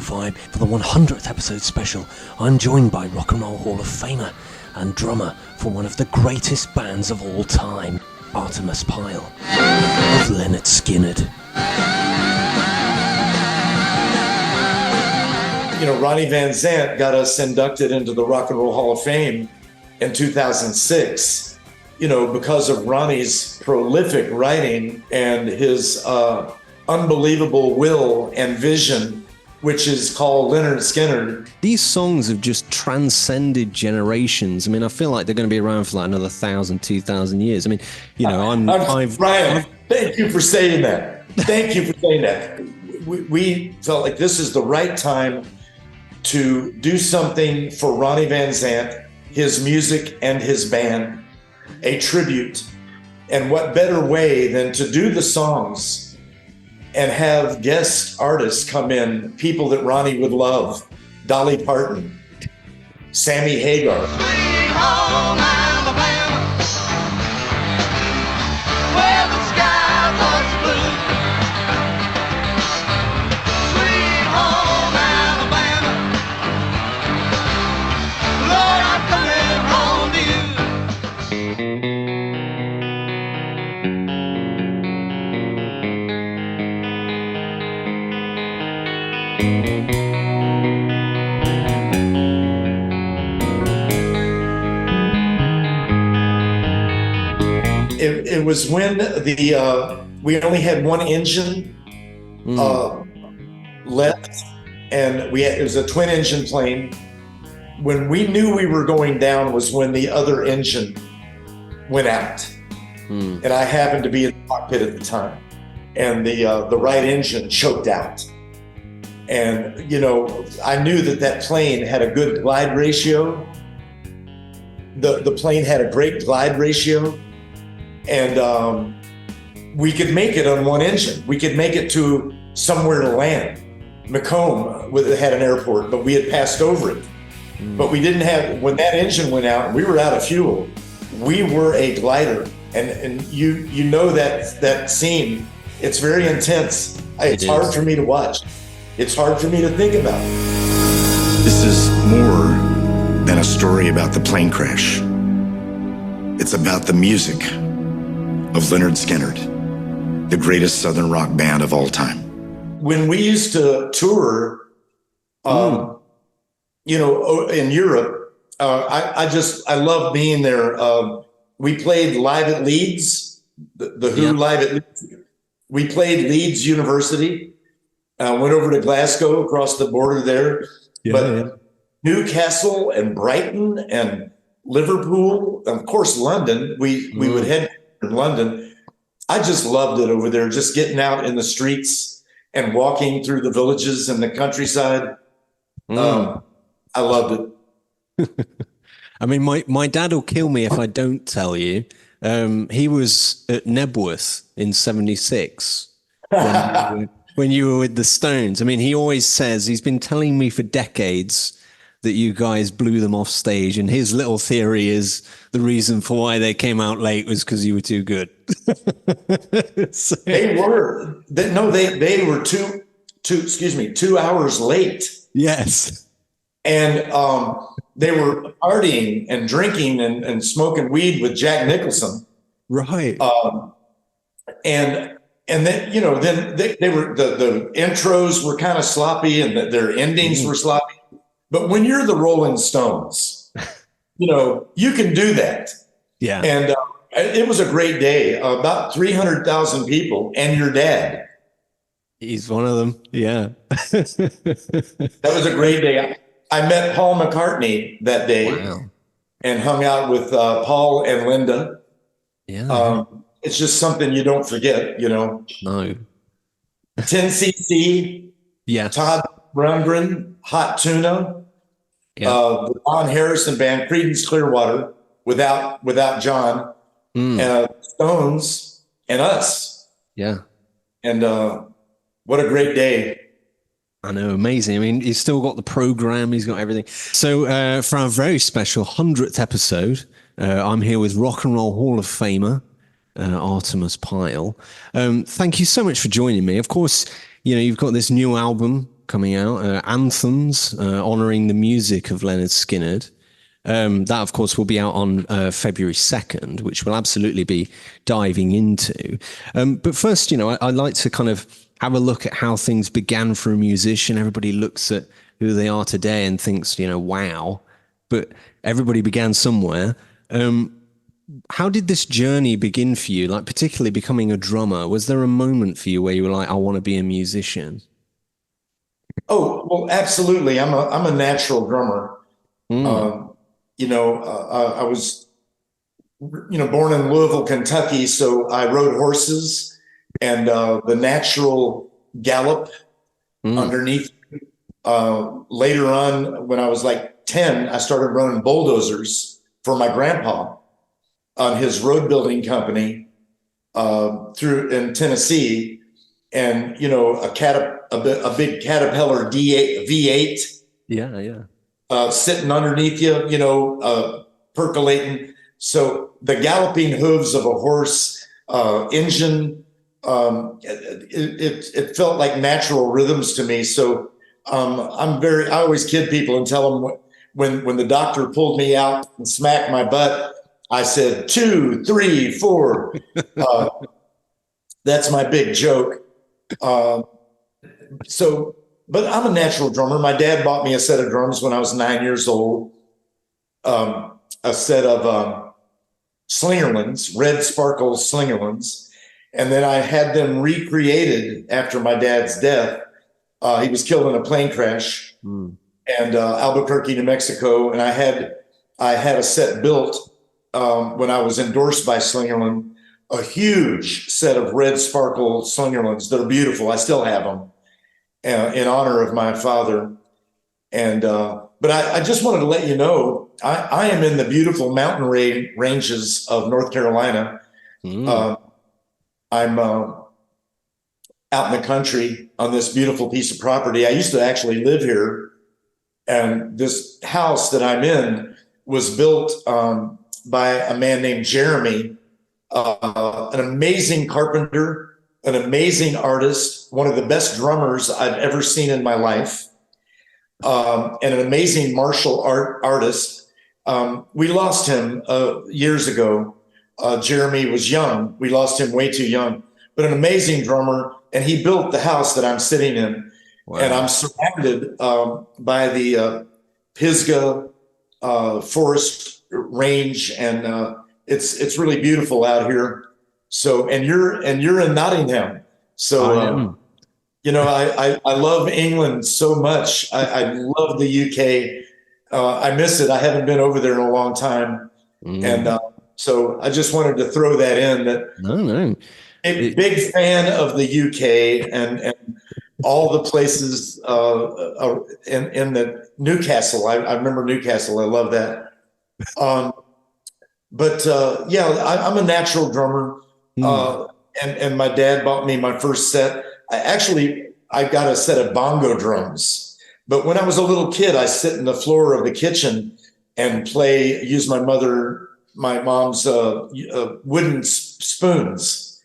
the Vibe. For the 100th episode special, I'm joined by Rock and Roll Hall of Famer and drummer for one of the greatest bands of all time, Artimus Pyle of Lynyrd Skynyrd. You know, Ronnie Van Zant got us inducted into the Rock and Roll Hall of Fame in 2006, you know, because of Ronnie's prolific writing and his unbelievable will and vision, which is called Lynyrd Skynyrd. These songs have just transcended generations. I mean, I feel like they're going to be around for like another 1,000, 2,000 years. I mean, you know, Brian, thank you for saying that. Thank you for saying that. We felt like this is the right time to do something for Ronnie Van Zant, his music and his band, a tribute. And what better way than to do the songs and have guest artists come in, people that Ronnie would love, Dolly Parton, Sammy Hagar. Sweet home Alabama, where the sky was blue. Sweet home Alabama, Lord, I'm coming home to you. It was when we only had one engine left, and it was a twin engine plane. When we knew we were going down was when the other engine went out, and I happened to be in the cockpit at the time, and the right engine choked out. And, you know, I knew that plane had a good glide ratio. The plane had a great glide ratio, and we could make it on one engine. We could make it to somewhere to land. Macomb had an airport, but we had passed over it. But we didn't have, when that engine went out and we were out of fuel, we were a glider. And you know that scene, it's very intense. It's hard for me to watch. It's hard for me to think about. This is more than a story about the plane crash. It's about the music of Lynyrd Skynyrd, the greatest Southern rock band of all time. When we used to tour, you know, in Europe, I love being there. We played live at Leeds, the Who live at Leeds. We played Leeds University. Went over to Glasgow, across the border there. Newcastle and Brighton and Liverpool, and of course, London. We would head in London. I just loved it over there, just getting out in the streets and walking through the villages and the countryside. I loved it. I mean, my dad will kill me if I don't tell you. He was at Nebworth in '76 when you were with the Stones. I mean, he always says, he's been telling me for decades that you guys blew them off stage, and his little theory is the reason for why they came out late was because you were too good. So. They were 2 hours late. Yes. And they were partying and drinking and smoking weed with Jack Nicholson. Right. And then, you know, then they were, the intros were kind of sloppy and their endings were sloppy. But when you're the Rolling Stones, you know, you can do that. Yeah. And it was a great day. About 300,000 people, and your dad. He's one of them. Yeah. That was a great day. I met Paul McCartney that day. Wow. And hung out with Paul and Linda. Yeah. It's just something you don't forget, you know. No. 10cc. Yeah. Todd Rundgren, Hot Tuna. The Don Harrison Band, Creedence Clearwater, without John. Stones, and us. Yeah. And what a great day. I know, amazing. I mean, he's still got the program, he's got everything. So for our very special 100th episode, I'm here with Rock and Roll Hall of Famer, Artimus Pyle. Thank you so much for joining me. Of course, you know, you've got this new album coming out, Anthems, honouring the music of Lynyrd Skynyrd. That, of course, will be out on February 2nd, which we'll absolutely be diving into. But first, I'd like to kind of have a look at how things began for a musician. Everybody looks at who they are today and thinks, wow. But everybody began somewhere. How did this journey begin for you? Like, particularly becoming a drummer, was there a moment for you where you were like, I want to be a musician? Oh, well, absolutely. I'm a natural drummer. I was, born in Louisville, Kentucky, so I rode horses, and the natural gallop underneath. Later on, when I was like 10, I started running bulldozers for my grandpa on his road building company through in Tennessee, and a big Caterpillar V8. Sitting underneath you, percolating. So the galloping hooves of a horse, engine, it felt like natural rhythms to me. So I always kid people and tell them when the doctor pulled me out and smacked my butt, I said 2, 3, 4. That's my big joke. But I'm a natural drummer. My dad bought me a set of drums when I was 9 years old. A set of Slingerlands, red sparkle Slingerlands. And then I had them recreated after my dad's death. He was killed in a plane crash and Albuquerque, New Mexico. And I had a set built when I was endorsed by Slingerland, a huge set of red sparkle Slingerlands that are beautiful. I still have them in honor of my father. And but I just wanted to let you know, I am in the beautiful mountain ranges of North Carolina. I'm out in the country on this beautiful piece of property. I used to actually live here, and this house that I'm in was built by a man named Jeremy, an amazing carpenter, an amazing artist, one of the best drummers I've ever seen in my life, and an amazing martial artist. We lost him years ago. Jeremy was young. We lost him way too young, but an amazing drummer. And he built the house that I'm sitting in. Wow. And I'm surrounded by the Pisgah forest range, and it's really beautiful out here. So, and you're in Nottingham. So, I love England so much. I love the UK. I miss it. I haven't been over there in a long time. And so I just wanted to throw that in. That big fan of the UK and all the places in the Newcastle. I remember Newcastle. I love that. I'm a natural drummer. And my dad bought me my first set. I got a set of bongo drums. But when I was a little kid, I sit in the floor of the kitchen and use my mom's wooden spoons,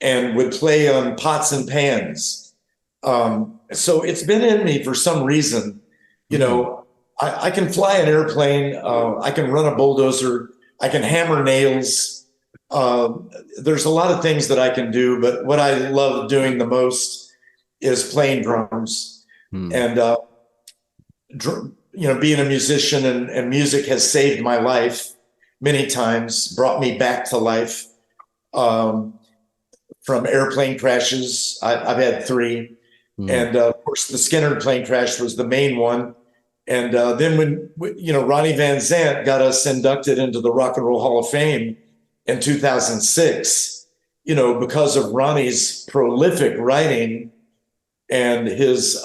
and would play on pots and pans. So it's been in me for some reason. I can fly an airplane. I can run a bulldozer. I can hammer nails. There's a lot of things that I can do, but what I love doing the most is playing drums. And being a musician and music has saved my life many times, brought me back to life. From airplane crashes, I've had 3. And of course, the Skynyrd plane crash was the main one. And then when Ronnie Van Zant got us inducted into the Rock and Roll Hall of Fame in 2006, because of Ronnie's prolific writing and his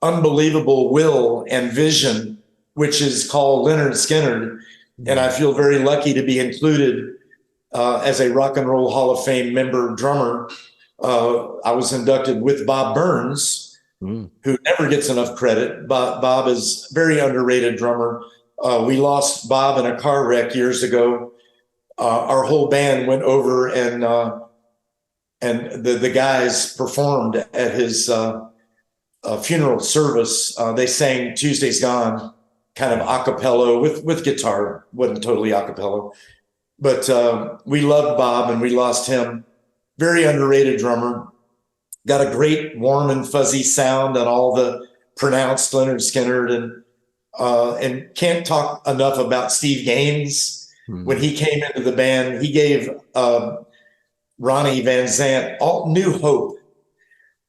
unbelievable will and vision, which is called Lynyrd Skynyrd. And I feel very lucky to be included as a Rock and Roll Hall of Fame member drummer. I was inducted with Bob Burns, who never gets enough credit. Bob is a very underrated drummer. We lost Bob in a car wreck years ago. Our whole band went over and the guys performed at his funeral service. They sang Tuesday's Gone, kind of a cappella with guitar, wasn't totally a cappella. But we loved Bob and we lost him. Very underrated drummer. Got a great warm and fuzzy sound on all the pronounced Lynyrd Skynyrd, and can't talk enough about Steve Gaines. When he came into the band, he gave Ronnie Van Zant all new hope,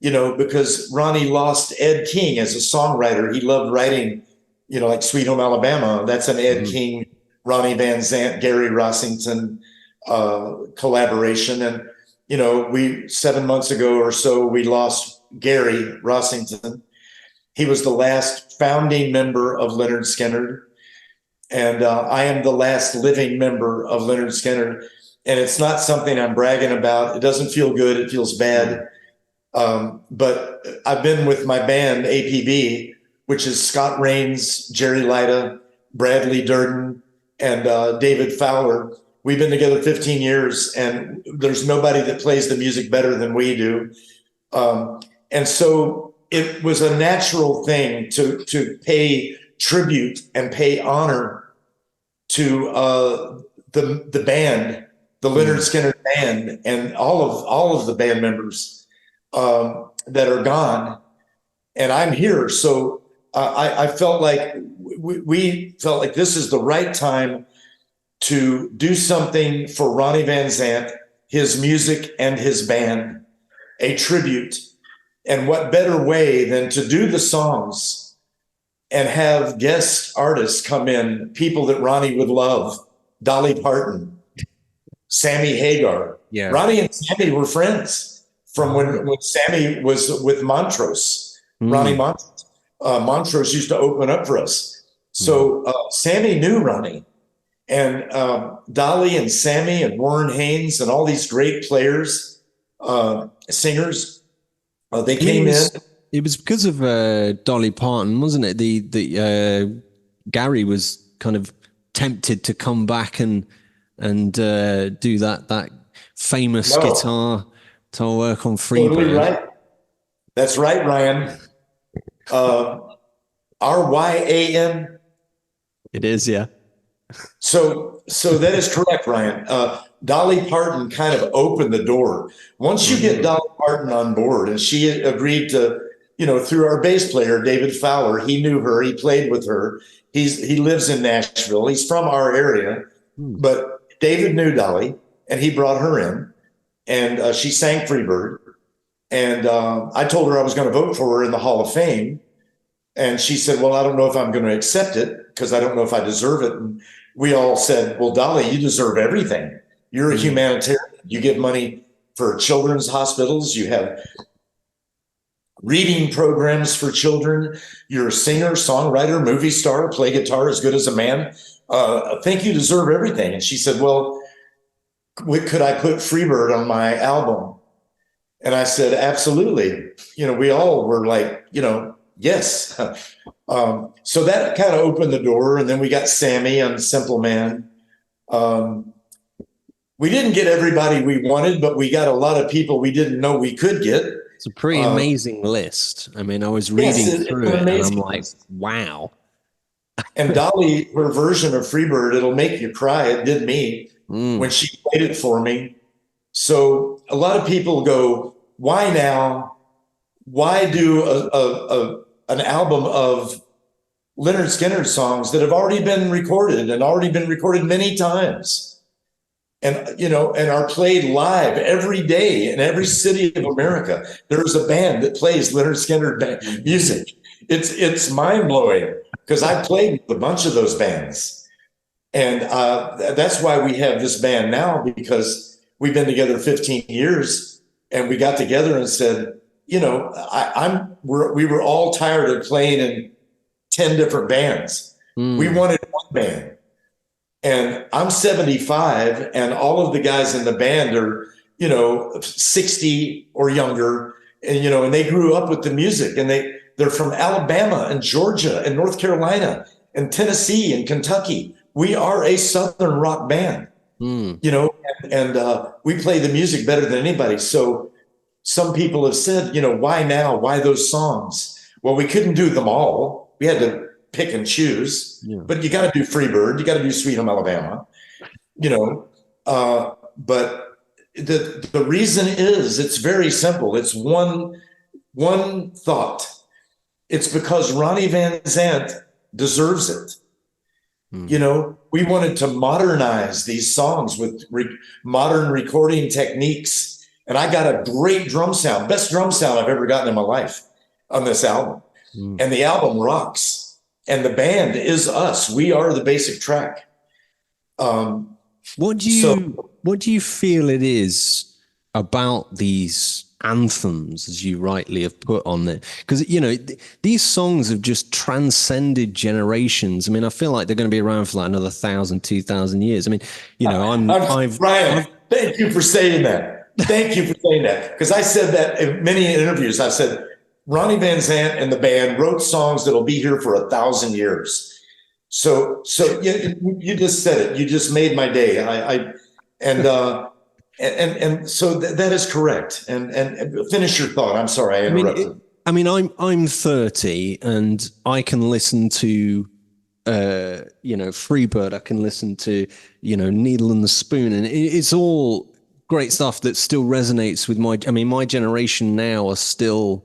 because Ronnie lost Ed King as a songwriter. He loved writing, like Sweet Home Alabama. That's an Ed King, Ronnie Van Zant, Gary Rossington collaboration. And, we 7 months ago or so, we lost Gary Rossington. He was the last founding member of Lynyrd Skynyrd. And I am the last living member of Lynyrd Skynyrd. And it's not something I'm bragging about. It doesn't feel good. It feels bad. But I've been with my band, APB, which is Scott Rains, Jerry Lida, Bradley Durden, and David Fowler. We've been together 15 years, and there's nobody that plays the music better than we do. And so it was a natural thing to pay tribute and pay honor to the band, the Lynyrd Skynyrd band, and all of the band members that are gone. And I'm here, so I felt like we felt like this is the right time to do something for Ronnie Van Zant, his music and his band, a tribute. And what better way than to do the songs and have guest artists come in, people that Ronnie would love, Dolly Parton, Sammy Hagar. Yeah. Ronnie and Sammy were friends from when Sammy was with Montrose. Ronnie Montrose. Montrose used to open up for us. So Sammy knew Ronnie. And Dolly and Sammy and Warren Haynes and all these great players, singers, they came in. It was because of Dolly Parton, wasn't it? The Gary was kind of tempted to come back and do that famous guitar work on Freebird. Totally right. That's right, Ryan. RYAN. It is, yeah. So that is correct, Ryan. Dolly Parton kind of opened the door. Once you get Dolly Parton on board, and she agreed to, through our bass player, David Fowler, he knew her, he played with her. He lives in Nashville. He's from our area, but David knew Dolly, and he brought her in, and she sang Freebird. And I told her I was going to vote for her in the Hall of Fame. And she said, well, I don't know if I'm going to accept it because I don't know if I deserve it. And we all said, well, Dolly, you deserve everything. You're a humanitarian. You give money for children's hospitals. You have reading programs for children. You're a singer, songwriter, movie star, play guitar as good as a man. I think you deserve everything. And she said, well, could I put Freebird on my album? And I said, absolutely. We all were like, yes. So that kind of opened the door. And then we got Sammy on Simple Man. We didn't get everybody we wanted, but we got a lot of people we didn't know we could get. It's a pretty amazing list. I mean, I was reading through it and I'm like, wow. And Dolly, her version of Freebird, it'll make you cry. It did me when she played it for me. So a lot of people go, why now? Why do an album of Lynyrd Skynyrd songs that have already been recorded many times? And, and are played live every day in every city of America. There's a band that plays Lynyrd Skynyrd music. It's mind blowing because I played with a bunch of those bands. And that's why we have this band now, because we've been together 15 years and we got together and said, we were all tired of playing in 10 different bands. We wanted one band. And I'm 75 and all of the guys in the band are, 60 or younger. And, and they grew up with the music and they're from Alabama and Georgia and North Carolina and Tennessee and Kentucky. We are a Southern rock band, and we play the music better than anybody. So some people have said, why now? Why those songs? Well, we couldn't do them all. We had to pick and choose. Yeah. But you got to do Freebird. You got to do Sweet Home Alabama. But the reason is it's very simple. It's one thought. It's because Ronnie Van Zant deserves it. We wanted to modernize these songs with modern recording techniques. And I got a great drum sound, best drum sound I've ever gotten in my life on this album. And the album rocks. And the band is us. We are the basic track. What do you feel it is about these anthems, as you rightly have put on there? Because these songs have just transcended generations. I mean, I feel like they're going to be around for like another 1,000, 2,000 years. I mean, Ryan, thank you for saying that. Thank you for saying that, because I said that in many interviews. I said Ronnie Van Zant and the band wrote songs that'll be here for 1,000 years. So you just said it. You just made my day. And so that is correct. And finish your thought. I'm sorry, I interrupted. I'm 30 and I can listen to, Freebird. I can listen to, Needle and the Spoon, and it's all great stuff that still resonates with my generation now are still,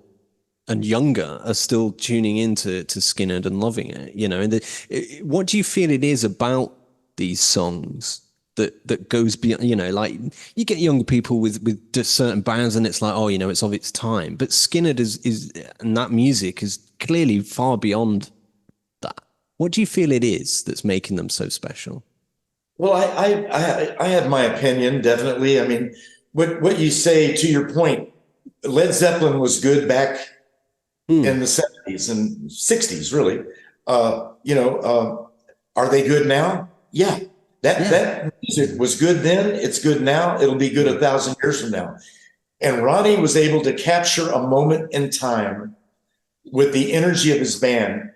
and younger, are still tuning into Skynyrd and loving it. What do you feel it is about these songs that goes beyond, like you get younger people with just certain bands and it's like, it's of its time, but Skynyrd is and that music is clearly far beyond that. What do you feel it is that's making them so special? Well, I have my opinion, definitely. I mean, what you say, to your point, Led Zeppelin was good back in the 70s and 60s, really. Are they good now? Yeah. That music was good then. It's good now. It'll be good 1,000 years from now. And Ronnie was able to capture a moment in time with the energy of his band.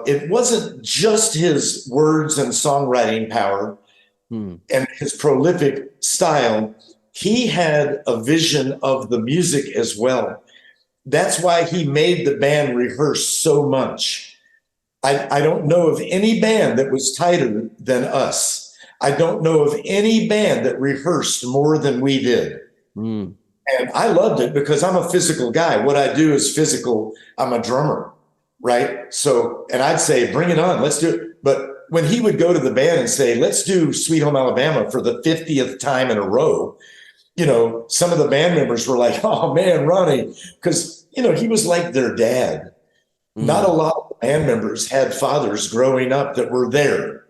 It wasn't just his words and songwriting power and his prolific style. He had a vision of the music as well. That's why he made the band rehearse so much. I don't know of any band that was tighter than us. I don't know of any band that rehearsed more than we did. And I loved it because I'm a physical guy. What I do is physical. I'm a drummer, right? So, and I'd say, bring it on, let's do it. But when he would go to the band and say, let's do Sweet Home Alabama for the 50th time in a row, some of the band members were like, oh man, Ronnie, because, he was like their dad. Not a lot of band members had fathers growing up that were there,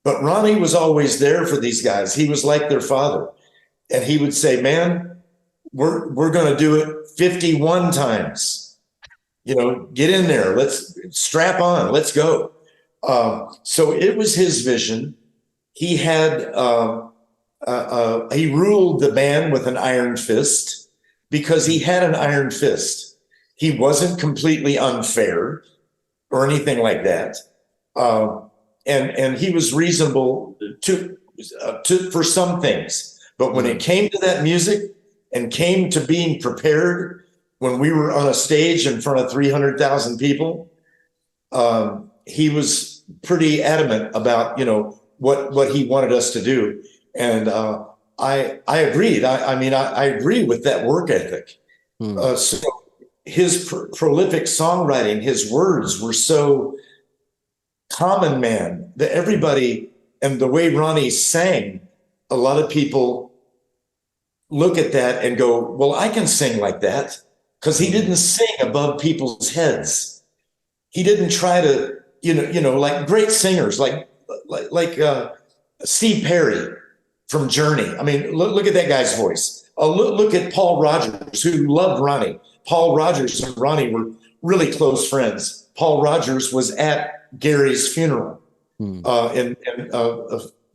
but Ronnie was always there for these guys. He was like their father, and he would say, man, we're going to do it 51 times, get in there. Let's strap on. Let's go. So it was his vision. He had, he ruled the band with an iron fist because he had an iron fist. He wasn't completely unfair or anything like that. And he was reasonable for some things. But when it came to that music and came to being prepared, when we were on a stage in front of 300,000 people, he was pretty adamant about, what he wanted us to do. And I agreed. I agree with that work ethic. So his prolific songwriting, his words were so common man that everybody, and the way Ronnie sang, a lot of people look at that and go, well, I can sing like that, because he didn't sing above people's heads. He didn't try to, like great singers like Steve Perry from Journey. I mean, look at that guy's voice. Look at Paul Rodgers, who loved Ronnie. Paul Rodgers and Ronnie were really close friends. Paul Rodgers was at Gary's funeral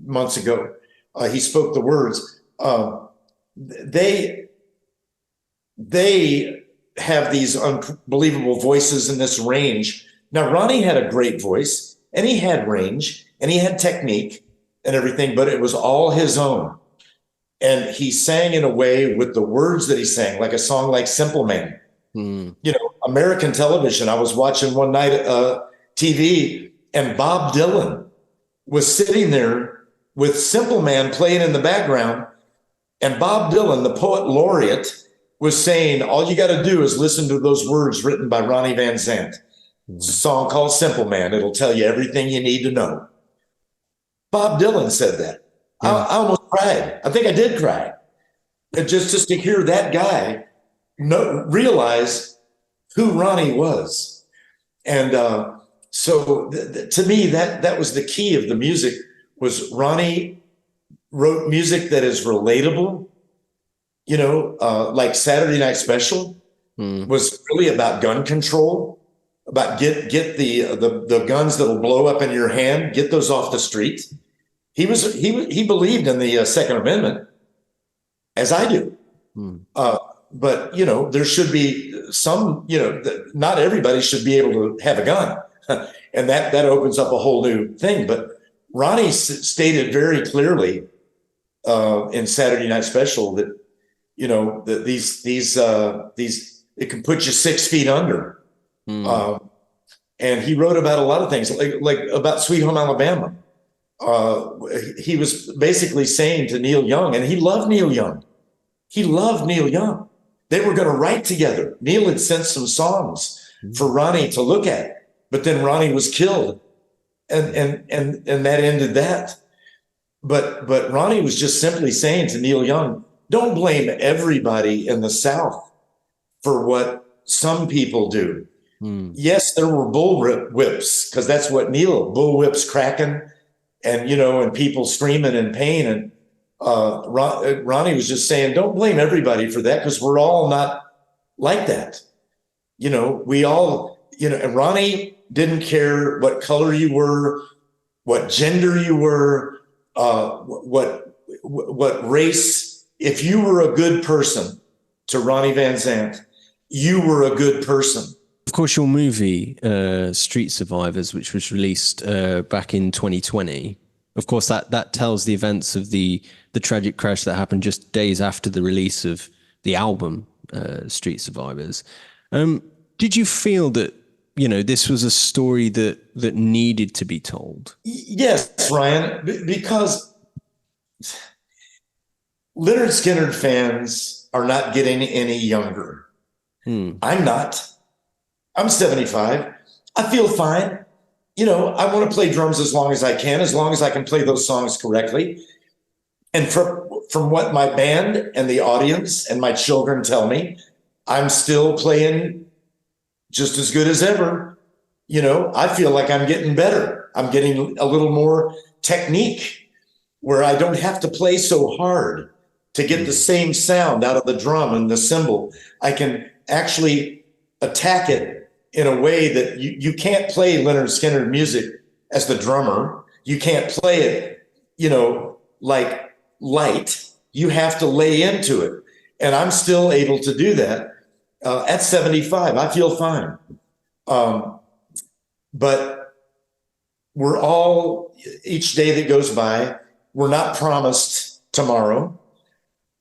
months ago. He spoke the words. They have these unbelievable voices in this range. Now, Ronnie had a great voice, and he had range, and he had technique and everything, but it was all his own. And he sang in a way with the words that he sang, like a song like Simple Man. American television. I was watching one night TV, and Bob Dylan was sitting there with Simple Man playing in the background. And Bob Dylan, the poet laureate, was saying, all you got to do is listen to those words written by Ronnie Van Zant. It's a song called Simple Man. It'll tell you everything you need to know. Bob Dylan said that. Yeah. I almost cried. I think I did cry. Just to hear that guy realize who Ronnie was. And so to me, that was the key of the music, was Ronnie wrote music that is relatable. Like Saturday Night Special was really about gun control, about get the guns that'll blow up in your hand, get those off the street. He believed in the Second Amendment, as I do. But there should be some, not everybody should be able to have a gun, and that opens up a whole new thing. But Ronnie stated very clearly in Saturday Night Special that that these it can put you 6 feet under. And he wrote about a lot of things, like about Sweet Home Alabama. He was basically saying to Neil Young, and he loved Neil Young. He loved Neil Young. They were going to write together. Neil had sent some songs for Ronnie to look at, but then Ronnie was killed, and that ended that. But Ronnie was just simply saying to Neil Young, don't blame everybody in the South for what some people do. Yes, there were bull whips, because that's what bull whips cracking, and people screaming in pain. And Ronnie was just saying, don't blame everybody for that, because we're all not like that. We all, and Ronnie didn't care what color you were, what gender you were, what race. If you were a good person, to Ronnie Van Zant, you were a good person. Of course, your movie, Street Survivors, which was released back in 2020, of course, that tells the events of the tragic crash that happened just days after the release of the album, Street Survivors. Did you feel that, this was a story that needed to be told? Yes, Ryan, because Lynyrd Skynyrd fans are not getting any younger. I'm not. I'm 75. I feel fine. I want to play drums as long as I can play those songs correctly. And from what my band and the audience and my children tell me, I'm still playing just as good as ever. I feel like I'm getting better. I'm getting a little more technique, where I don't have to play so hard to get the same sound out of the drum and the cymbal. I can actually attack it in a way that you can't play Lynyrd Skynyrd music as the drummer. You can't play it, like light. You have to lay into it. And I'm still able to do that at 75. I feel fine. But we're all, each day that goes by, we're not promised tomorrow.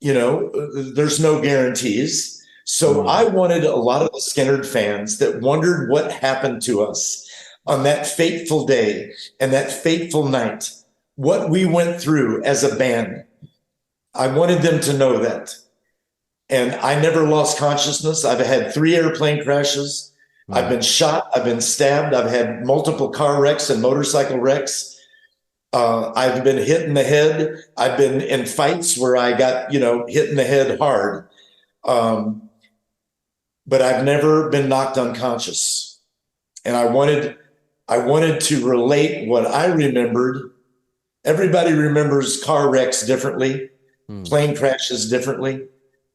There's no guarantees. So I wanted a lot of the Skynyrd fans that wondered what happened to us on that fateful day and that fateful night, what we went through as a band. I wanted them to know that. And I never lost consciousness. I've had 3 airplane crashes. I've been shot. I've been stabbed. I've had multiple car wrecks and motorcycle wrecks. I've been hit in the head. I've been in fights where I got, hit in the head hard. But I've never been knocked unconscious. And I wanted to relate what I remembered. Everybody remembers car wrecks differently, plane crashes differently.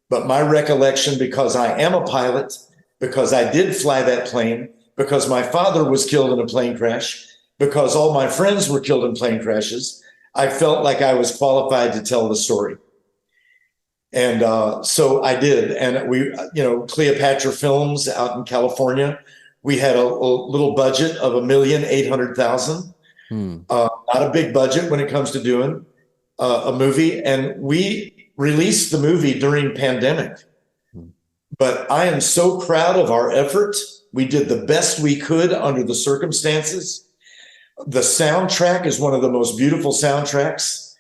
But my recollection, because I am a pilot, because I did fly that plane, because my father was killed in a plane crash, because all my friends were killed in plane crashes, I felt like I was qualified to tell the story. And so I did. And we, Cleopatra Films out in California, we had a little budget of $1,800,000. Not a big budget when it comes to doing a movie. And we released the movie during pandemic. But I am so proud of our effort. We did the best we could under the circumstances. The soundtrack is one of the most beautiful soundtracks.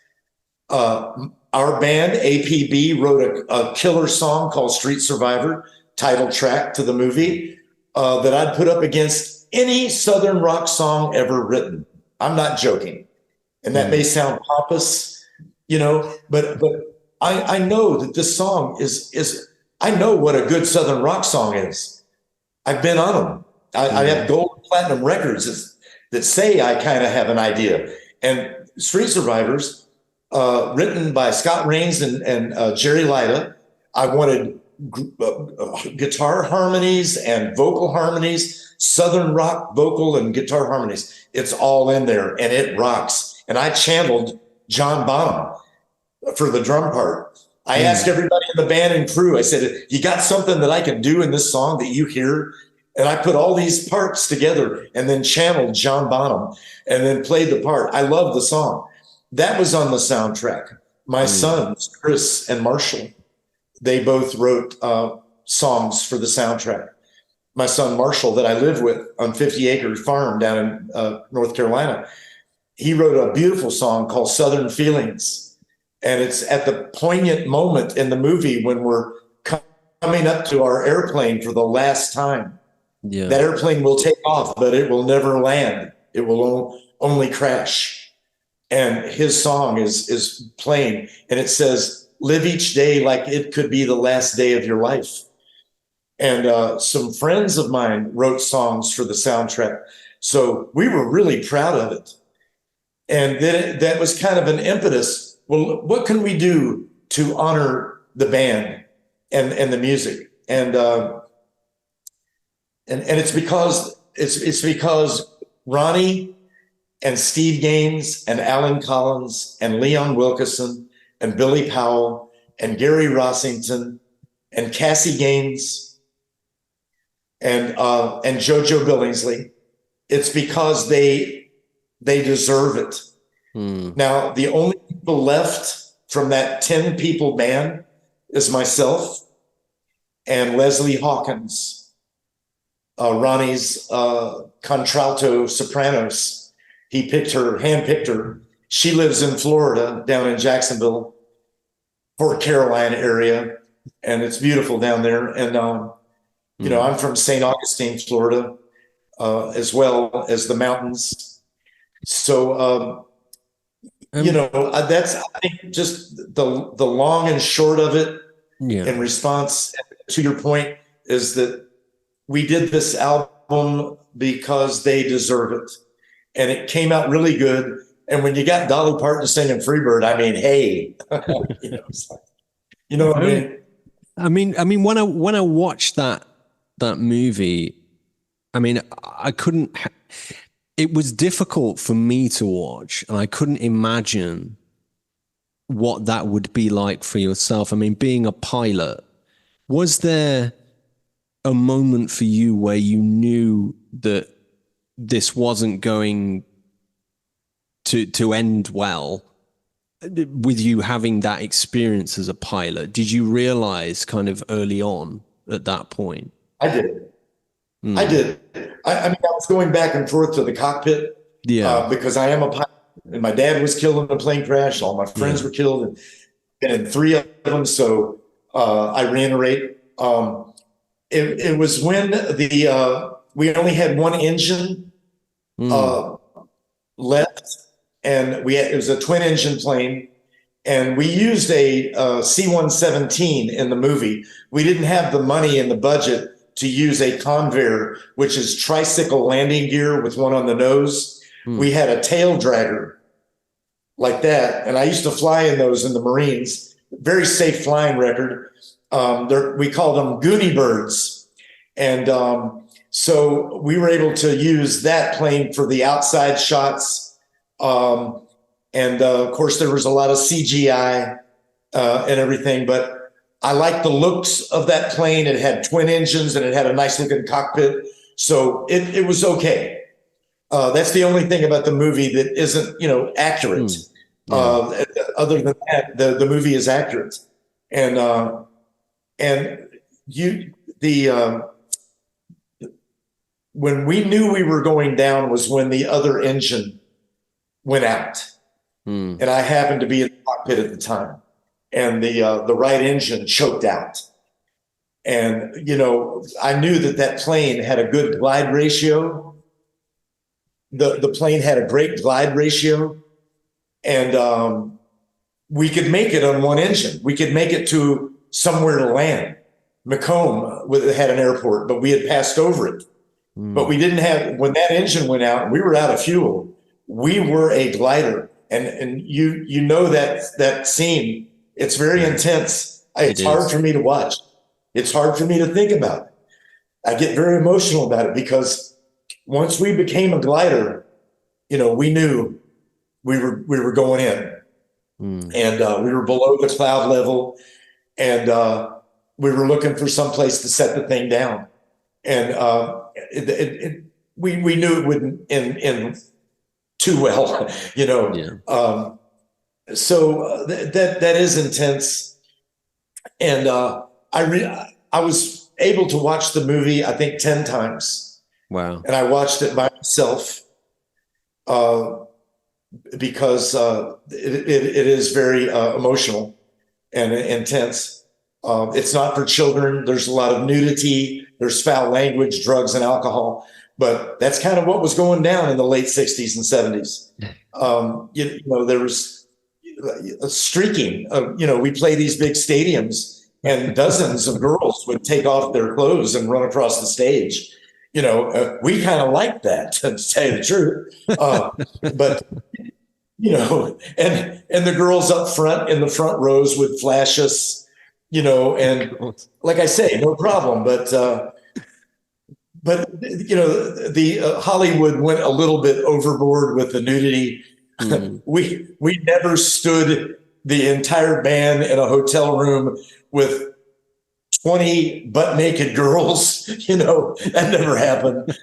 Our band, APB, wrote a killer song called Street Survivor, title track to the movie, that I'd put up against any Southern rock song ever written. I'm not joking. And that may sound pompous, but I know that this song is I know what a good Southern rock song is. I've been on them. I have gold and platinum records that say I kind of have an idea. And Street Survivors, written by Scott Rains and Jerry Lida, I wanted guitar harmonies and vocal harmonies, Southern rock vocal and guitar harmonies. It's all in there and it rocks. And I channeled John Bonham for the drum part. I asked everybody in the band and crew, I said, you got something that I can do in this song that you hear? And I put all these parts together and then channeled John Bonham and then played the part. I love the song. That was on the soundtrack. My sons, Chris and Marshall, they both wrote songs for the soundtrack. My son, Marshall, that I live with on 50 Acre Farm down in North Carolina, he wrote a beautiful song called Southern Feelings. And it's at the poignant moment in the movie when we're coming up to our airplane for the last time. Yeah. That airplane will take off, but it will never land. It will only crash. And his song is playing, and it says, live each day like it could be the last day of your life. And some friends of mine wrote songs for the soundtrack. So we were really proud of it. And then that was kind of an impetus. Well, what can we do to honor the band and the music? And it's because Ronnie and Steve Gaines and Alan Collins and Leon Wilkeson and Billy Pyle and Gary Rossington and Cassie Gaines and JoJo Billingsley. It's because they deserve it. Now, the only people left from that 10-people band is myself and Leslie Hawkins, Ronnie's contralto sopranos. He handpicked her. She lives in Florida, down in Jacksonville, Port Caroline area, and it's beautiful down there. And, I'm from St. Augustine, Florida, as well as the mountains. So, that's, I think, just the long and short of it. In response to your point is that we did this album because they deserve it, and it came out really good. And when you got Dolly Parton singing Freebird, I mean, hey, what I mean? I mean, when I watched that movie, I mean, I couldn't. It was difficult for me to watch, and I couldn't imagine what that would be like for yourself. I mean, being a pilot, was there a moment for you where you knew that this wasn't going to end well with you having that experience as a pilot? Did you realize kind of early on at that point? I did. I did. I mean, I was going back and forth to the cockpit because I am a pilot, and my dad was killed in a plane crash. All my friends were killed, and in 3 of them. So I reiterate, it was when we only had one engine left, and it was a twin engine plane, and we used a C-117 in the movie. We didn't have the money in the budget to use a Convair, which is tricycle landing gear with one on the nose. We had a tail dragger like that, and I used to fly in those in the Marines. Very safe flying record. We called them Goonie Birds. And so we were able to use that plane for the outside shots. And of course, there was a lot of CGI and everything, but I liked the looks of that plane. It had twin engines and it had a nice looking cockpit. So it was okay. That's the only thing about the movie that isn't, accurate. Other than that, the movie is accurate. And you the when we knew we were going down was when the other engine went out. And I happened to be in the cockpit at the time, and the right engine choked out. And, you know, I knew that that plane had a good glide ratio. The plane had a great glide ratio, and we could make it on one engine. We could make it to somewhere to land. Macomb had an airport, but we had passed over it. But we didn't have, when that engine went out and we were out of fuel, we were a glider. And you know that scene, it's very intense. It's hard for me to watch. It's hard for me to think about it. I get very emotional about it because once we became a glider, you know, we knew we were going in, and we were below the cloud level, and we were looking for some place to set the thing down, and we knew it wouldn't end too well, you know. Yeah. So that is intense, and I was able to watch the movie, I think, 10 times. Wow. And I watched it by myself because it is very emotional and intense. It's not for children. There's a lot of nudity. There's foul language, drugs, and alcohol. But that's kind of what was going down in the late 60s and 70s. You know, there was a streaking. You know, we play these big stadiums, and dozens of girls would take off their clothes and run across the stage. You know, we kind of liked that, to tell you the truth. But, you know, and the girls up front in the front rows would flash us, you know, and like I say, no problem. But you know, the Hollywood went a little bit overboard with the nudity. We never stood the entire band in a hotel room with 20 butt naked girls. You know, that never happened.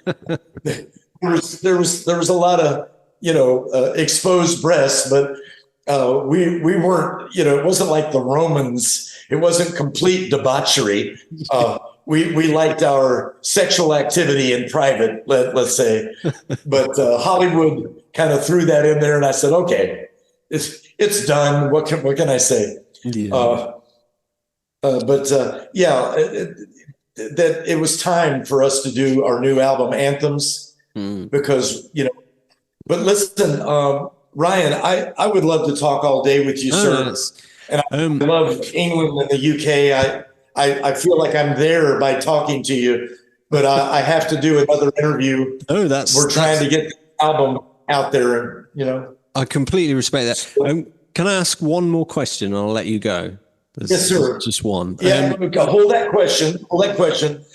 There was a lot of, you know, exposed breasts, but we weren't, you know, it wasn't like the Romans. It wasn't complete debauchery. We liked our sexual activity in private, let's say, but Hollywood kind of threw that in there, and I said, okay, it's done. What can I say? Yeah. Yeah, that it was time for us to do our new album, Anthems, because, you know. But listen, Ryan, I would love to talk all day with you, sir. Yes. And I love England and the UK. I feel like I'm there by talking to you, but I have to do another interview. We're trying to get the album out there, you know. I completely respect that. Can I ask one more question and I'll let you go? Yes, sir. Just one. Yeah, hold that question.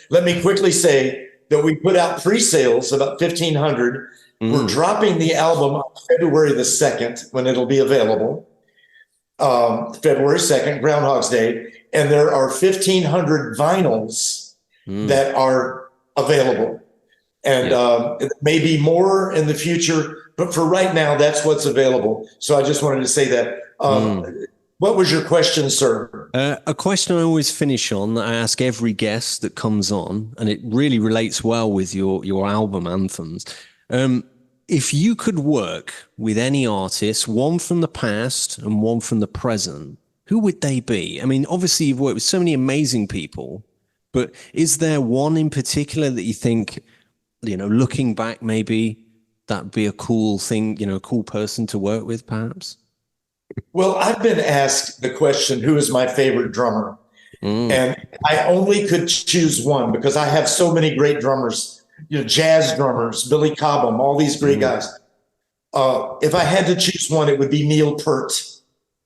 Let me quickly say that we put out pre-sales, about 1,500. We're dropping the album on February the 2nd when it'll be available. February 2nd, Groundhog's Day. And there are 1,500 vinyls that are available. And it may be more in the future, but for right now, that's what's available. So I just wanted to say that. What was your question, sir? A question I always finish on that I ask every guest that comes on, and it really relates well with your album Anthems. If you could work with any artist, one from the past and one from the present, who would they be? I mean, obviously you've worked with so many amazing people, but is there one in particular that you think, you know, looking back, maybe that'd be a cool thing, you know, a cool person to work with, perhaps? Well, I've been asked the question, who is my favorite drummer? And I only could choose one because I have so many great drummers, you know, jazz drummers, Billy Cobham, all these great guys. If I had to choose one, it would be Neil Peart.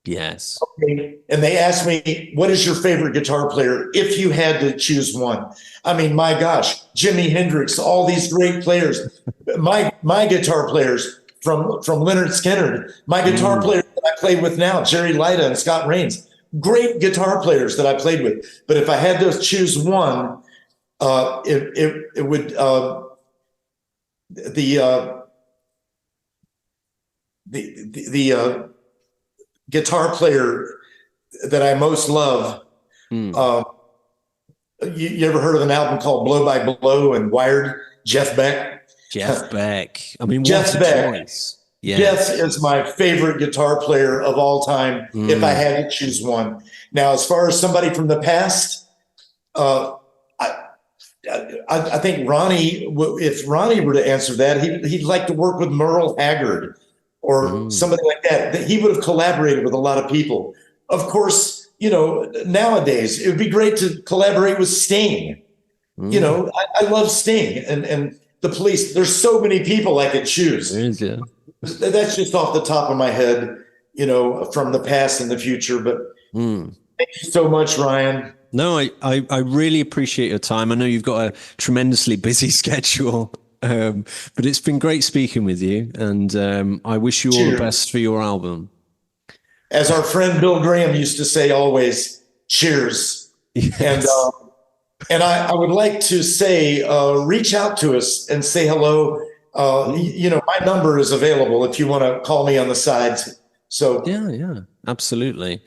Yes. Okay. And they asked me, what is your favorite guitar player if you had to choose one? I mean, my gosh, Jimi Hendrix, all these great players. My guitar players from Lynyrd Skynyrd, my guitar players that I play with now, Jerry Lida and Scott Rains, great guitar players that I played with. But if I had to choose one, it would the guitar player that I most love You ever heard of an album called Blow by Blow and Wired? Jeff Beck. Jeff Beck. I mean, Jeff what a Beck. choice. Yeah. Jeff is my favorite guitar player of all time, if I had to choose one. Now, as far as somebody from the past, I think Ronnie, if Ronnie were to answer that, he'd like to work with Merle Haggard or somebody like that. He would have collaborated with a lot of people. Of course, nowadays it would be great to collaborate with Sting. I love Sting and the Police. There's so many people I could choose. Yeah. That's just off the top of my head, from the past and the future. But thank you so much, Ryan. No, I really appreciate your time. I know you've got a tremendously busy schedule, but it's been great speaking with you. And I wish you all the best for your album. As our friend Bill Graham used to say always, cheers. Yes. And I would like to say, reach out to us and say hello. My number is available if you want to call me on the sides. So yeah, absolutely.